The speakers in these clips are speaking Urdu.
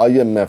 IMF,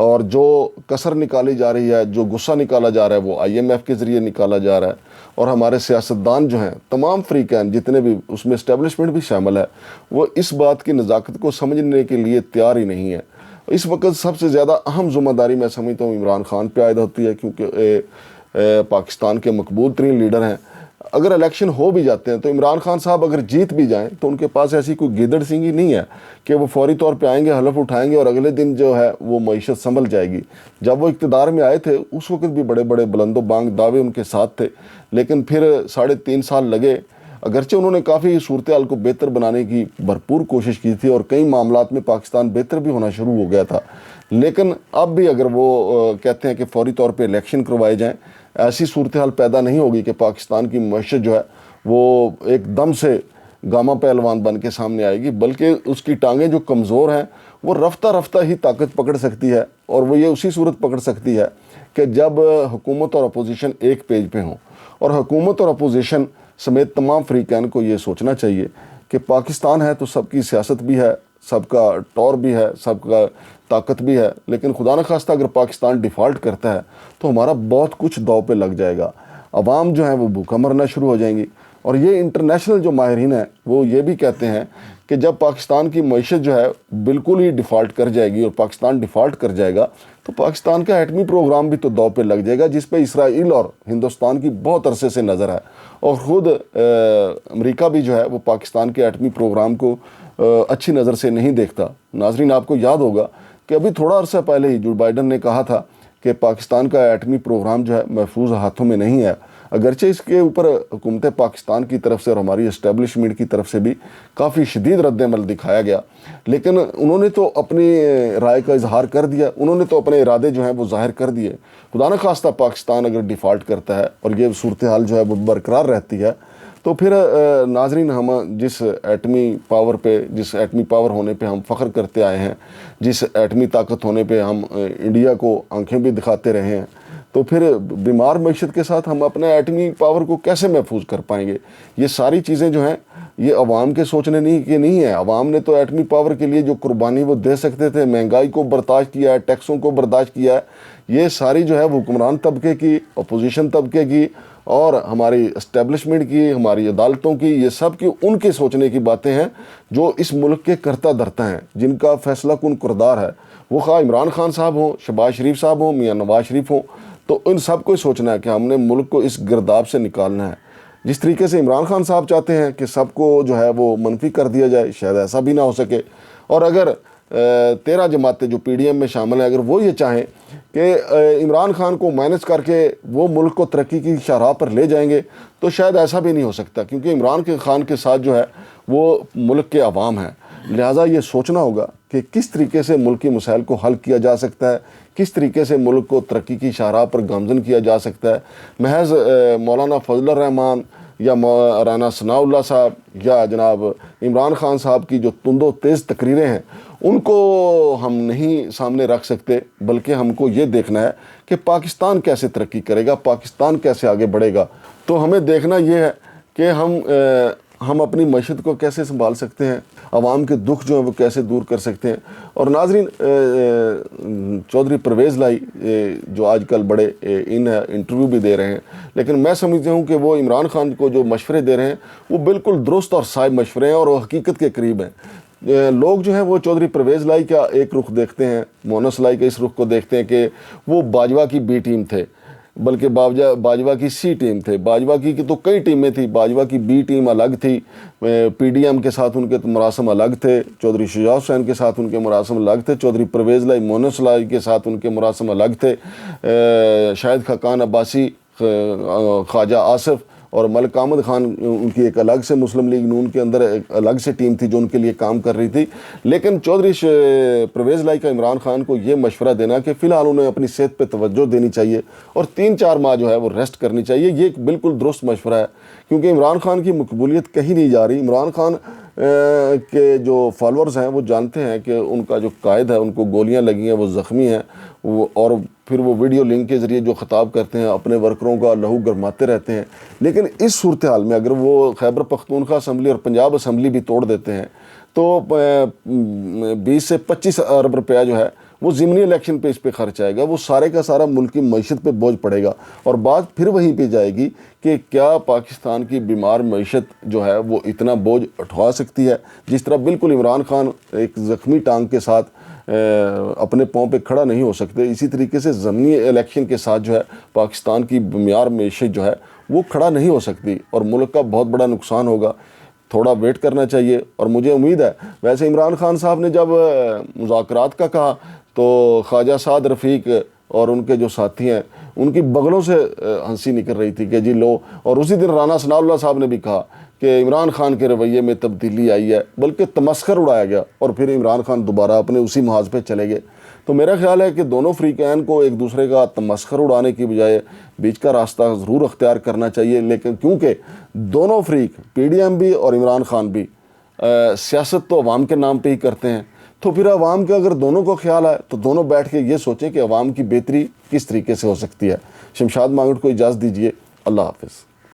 اور جو کسر نکالی جا رہی ہے، جو غصہ نکالا جا رہا ہے، وہ IMF کے ذریعے نکالا جا رہا ہے، اور ہمارے سیاستدان جو ہیں، تمام فریقین جتنے بھی، اس میں اسٹیبلشمنٹ بھی شامل ہے، وہ اس بات کی نزاکت کو سمجھنے کے لیے تیار ہی نہیں ہے۔ اس وقت سب سے زیادہ اہم ذمہ داری میں سمجھتا ہوں عمران خان پہ عائد ہوتی ہے، کیونکہ پاکستان کے مقبول ترین لیڈر ہیں۔ اگر الیکشن ہو بھی جاتے ہیں تو عمران خان صاحب اگر جیت بھی جائیں تو ان کے پاس ایسی کوئی گیدڑ سینگی نہیں ہے کہ وہ فوری طور پہ آئیں گے، حلف اٹھائیں گے اور اگلے دن جو ہے وہ معیشت سنبھل جائے گی۔ جب وہ اقتدار میں آئے تھے اس وقت بھی بڑے بڑے بلند و بانگ دعوے ان کے ساتھ تھے، لیکن پھر 3.5 سال لگے۔ اگرچہ انہوں نے کافی صورتحال کو بہتر بنانے کی بھرپور کوشش کی تھی اور کئی معاملات میں پاکستان بہتر بھی ہونا شروع ہو گیا تھا، لیکن اب بھی اگر وہ کہتے ہیں کہ فوری طور پہ الیکشن کروائے جائیں، ایسی صورتحال پیدا نہیں ہوگی کہ پاکستان کی معیشت جو ہے وہ ایک دم سے گاما پہلوان بن کے سامنے آئے گی، بلکہ اس کی ٹانگیں جو کمزور ہیں وہ رفتہ رفتہ ہی طاقت پکڑ سکتی ہے، اور وہ یہ اسی صورت پکڑ سکتی ہے کہ جب حکومت اور اپوزیشن ایک پیج پہ ہوں۔ اور حکومت اور اپوزیشن سمیت تمام فریقین کو یہ سوچنا چاہیے کہ پاکستان ہے تو سب کی سیاست بھی ہے، سب کا ٹور بھی ہے، سب کا طاقت بھی ہے، لیکن خدا نخواستہ اگر پاکستان ڈیفالٹ کرتا ہے تو ہمارا بہت کچھ داؤ پہ لگ جائے گا۔ عوام جو ہیں وہ بھوکا مرنا شروع ہو جائیں گی، اور یہ انٹرنیشنل جو ماہرین ہیں وہ یہ بھی کہتے ہیں کہ جب پاکستان کی معیشت جو ہے بالکل ہی ڈیفالٹ کر جائے گی اور پاکستان ڈیفالٹ کر جائے گا تو پاکستان کا ایٹمی پروگرام بھی تو داؤ پہ لگ جائے گا، جس پہ اسرائیل اور ہندوستان کی بہت عرصے سے نظر ہے، اور خود امریکہ بھی جو ہے وہ پاکستان کے ایٹمی پروگرام کو اچھی نظر سے نہیں دیکھتا۔ ناظرین، آپ کو یاد ہوگا کہ ابھی تھوڑا عرصہ پہلے ہی جو بائیڈن نے کہا تھا کہ پاکستان کا ایٹمی پروگرام جو ہے محفوظ ہاتھوں میں نہیں ہے، اگرچہ اس کے اوپر حکومت پاکستان کی طرف سے اور ہماری اسٹیبلشمنٹ کی طرف سے بھی کافی شدید رد عمل دکھایا گیا، لیکن انہوں نے تو اپنی رائے کا اظہار کر دیا، انہوں نے تو اپنے ارادے جو ہیں وہ ظاہر کر دیے۔ خدا نخواستہ پاکستان اگر ڈیفالٹ کرتا ہے اور یہ صورتحال جو ہے وہ برقرار رہتی ہے تو پھر ناظرین، ہم جس ایٹمی پاور ہونے پہ ہم فخر کرتے آئے ہیں، جس ایٹمی طاقت ہونے پہ ہم انڈیا کو آنکھیں بھی دکھاتے رہے ہیں، تو پھر بیمار معیشت کے ساتھ ہم اپنے ایٹمی پاور کو کیسے محفوظ کر پائیں گے؟ یہ ساری چیزیں جو ہیں یہ عوام کے سوچنے نہیں ہے۔ عوام نے تو ایٹمی پاور کے لیے جو قربانی وہ دے سکتے تھے، مہنگائی کو برداشت کیا ہے، ٹیکسوں کو برداشت کیا ہے، یہ ساری جو ہے وہ حکمران طبقے کی، اپوزیشن طبقے کی اور ہماری اسٹیبلشمنٹ کی، ہماری عدالتوں کی، یہ سب کی ان کے سوچنے کی باتیں ہیں جو اس ملک کے کرتا دھرتا ہیں، جن کا فیصلہ کن کردار ہے، وہ خواہ عمران خان صاحب ہوں، شہباز شریف صاحب ہوں، میاں نواز شریف ہوں۔ تو ان سب کو سوچنا ہے کہ ہم نے ملک کو اس گرداب سے نکالنا ہے۔ جس طریقے سے عمران خان صاحب چاہتے ہیں کہ سب کو جو ہے وہ منفی کر دیا جائے، شاید ایسا بھی نہ ہو سکے، اور اگر 13 جماعتیں جو PDM میں شامل ہیں اگر وہ یہ چاہیں کہ عمران خان کو مینج کر کے وہ ملک کو ترقی کی شاہراہ پر لے جائیں گے تو شاید ایسا بھی نہیں ہو سکتا، کیونکہ عمران خان کے ساتھ جو ہے وہ ملک کے عوام ہیں۔ لہٰذا یہ سوچنا ہوگا کہ کس طریقے سے ملکی مسائل کو حل کیا جا سکتا ہے، کس طریقے سے ملک کو ترقی کی شاہراہ پر گامزن کیا جا سکتا ہے۔ محض مولانا فضل الرحمان یا رانا ثناء اللہ صاحب یا جناب عمران خان صاحب کی جو تند و تیز تقریریں ہیں ان کو ہم نہیں سامنے رکھ سکتے، بلکہ ہم کو یہ دیکھنا ہے کہ پاکستان کیسے ترقی کرے گا، پاکستان کیسے آگے بڑھے گا۔ تو ہمیں دیکھنا یہ ہے کہ ہم اپنی معیشت کو کیسے سنبھال سکتے ہیں، عوام کے دکھ جو ہیں وہ کیسے دور کر سکتے ہیں۔ اور ناظرین، چودھری پرویز لائی جو آج کل بڑے انٹرویو بھی دے رہے ہیں، لیکن میں سمجھتا ہوں کہ وہ عمران خان کو جو مشورے دے رہے ہیں وہ بالکل درست اور صائب مشورے ہیں اور وہ حقیقت کے قریب ہیں۔ لوگ جو ہیں وہ چودھری پرویز لائی کا ایک رخ دیکھتے ہیں، مونس لائی کے اس رخ کو دیکھتے ہیں کہ وہ باجوہ کی بی ٹیم تھے، بلکہ باجوہ کی سی ٹیم تھے۔ باجوہ کی تو کئی ٹیمیں تھیں، باجوہ کی بی ٹیم الگ تھی، PDM کے ساتھ ان کے مراسم الگ تھے، چودھری شجاع حسین کے ساتھ ان کے مراسم الگ تھے، چودھری پرویز لائی مونس لائی کے ساتھ ان کے مراسم الگ تھے، شاہد خاقان عباسی، خواجہ آصف اور ملک احمد خان ان کی ایک الگ سے مسلم لیگ نون کے اندر ایک الگ سے ٹیم تھی جو ان کے لیے کام کر رہی تھی۔ لیکن چودھری پرویز لائی کا عمران خان کو یہ مشورہ دینا کہ فی الحال انہیں اپنی صحت پہ توجہ دینی چاہیے اور 3-4 ماہ جو ہے وہ ریسٹ کرنی چاہیے، یہ ایک بالکل درست مشورہ ہے، کیونکہ عمران خان کی مقبولیت کہیں نہیں جا رہی۔ عمران خان کے جو فالورز ہیں وہ جانتے ہیں کہ ان کا جو قائد ہے ان کو گولیاں لگی ہیں، وہ زخمی ہیں، اور پھر وہ ویڈیو لنک کے ذریعے جو خطاب کرتے ہیں اپنے ورکروں کا لہو گرماتے رہتے ہیں۔ لیکن اس صورتحال میں اگر وہ خیبر پختونخوا اسمبلی اور پنجاب اسمبلی بھی توڑ دیتے ہیں تو 20 سے 25 ارب روپیہ جو ہے وہ ضمنی الیکشن پہ اس پہ خرچ آئے گا، وہ سارے کا سارا ملک کی معیشت پہ بوجھ پڑے گا، اور بات پھر وہیں پہ جائے گی کہ کیا پاکستان کی بیمار معیشت جو ہے وہ اتنا بوجھ اٹھا سکتی ہے؟ جس طرح بالکل عمران خان ایک زخمی ٹانگ کے ساتھ اپنے پاؤں پہ کھڑا نہیں ہو سکتے، اسی طریقے سے ضمنی الیکشن کے ساتھ جو ہے پاکستان کی بیمار معیشت جو ہے وہ کھڑا نہیں ہو سکتی، اور ملک کا بہت بڑا نقصان ہوگا۔ تھوڑا ویٹ کرنا چاہیے، اور مجھے امید ہے، ویسے عمران خان صاحب نے جب مذاکرات کا کہا تو خواجہ سعد رفیق اور ان کے جو ساتھی ہیں ان کی بغلوں سے ہنسی نکل رہی تھی کہ جی لو، اور اسی دن رانا ثناء اللہ صاحب نے بھی کہا کہ عمران خان کے رویے میں تبدیلی آئی ہے، بلکہ تمسخر اڑایا گیا، اور پھر عمران خان دوبارہ اپنے اسی محاذ پہ چلے گئے۔ تو میرا خیال ہے کہ دونوں فریقین کو ایک دوسرے کا تمسخر اڑانے کی بجائے بیچ کا راستہ ضرور اختیار کرنا چاہیے، لیکن کیونکہ دونوں فریق پی ڈی ایم بھی اور عمران خان بھی سیاست تو عوام کے نام پہ ہی کرتے ہیں، تو پھر عوام کے اگر دونوں کو خیال آئے تو دونوں بیٹھ کے یہ سوچیں کہ عوام کی بہتری کس طریقے سے ہو سکتی ہے۔ شمشاد مانگٹ کو اجازت دیجیے، اللہ حافظ۔